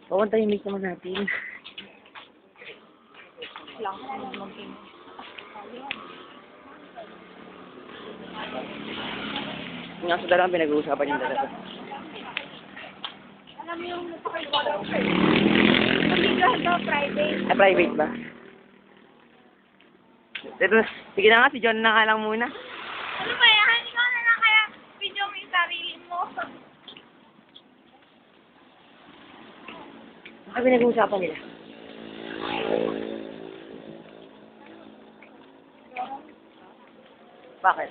Pawan tayo mic naman natin. Lang. Mag-in. Yung nga sa dalawang pinag-uusapan yung dalawa. Alam mo yung napakaiwala ko sa'yo. Hindi ka private. Ah, private ba? Ito, sige na nga, si John na nga lang muna. Ano ba yan? Ikaw na lang kaya video mo yung sarili mo. Ano pinag-uusapan nila? Bakit?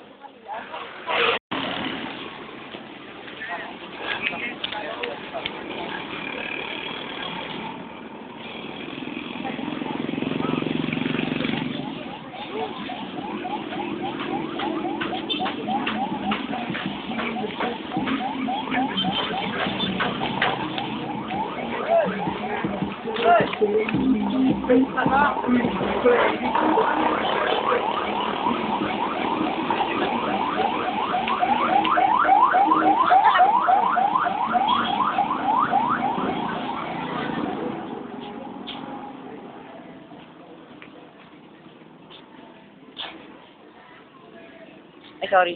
Ay, sorry.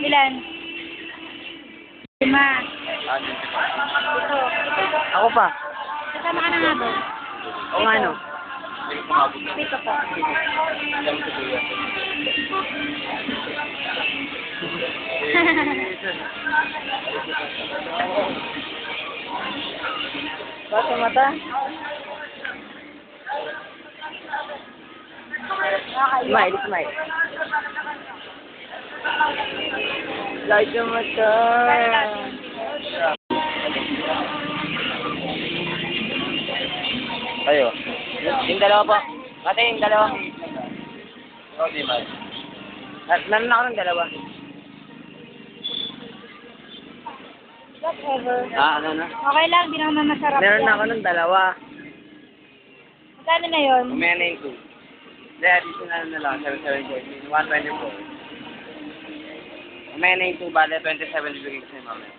Ilan? 5. Ito. Ako pa. Kasama ka na nga doon. O nga no? Dito po. Basta mata? Smile, smile. Like yung mata. Ayo. Yung dalawa po. Kata yung dalawa. Oo, di ba? Meron ako ng dalawa. Whatever. Ano na? Okay lang, di naman masarap. Meron ako ng dalawa. Magkano na yun? Umaya na yung 2. Hindi, additional na lang. 7.7 124. Umaya na yung 2, bale 27 bigay ko sa'yo mamaya.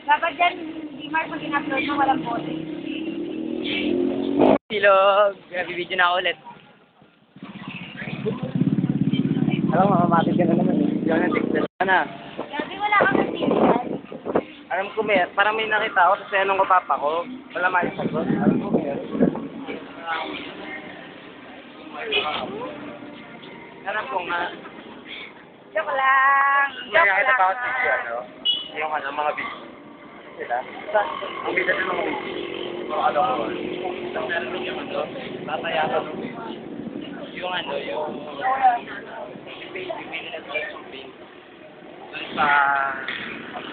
Dapat dyan, di Mark, pag in-upload mo, walang bote. Silog! Bibidyo na ako ulit. Alam mo, mamamatid ka na naman eh. Hindi ako nag-text na. Gabi, wala kang material. Alam ko parang may nakita ako sa senong ko papa ko. Wala maisagot. Alam ko meron. Alam ko nga. Joke lang. Joke Nakakita lang. pa ako sa ano? Yung mga video. Sila? Ang video ng mga video. Mga ko. Isang meron yung tatayakan yung yung basic nila sa shopping. Doon sa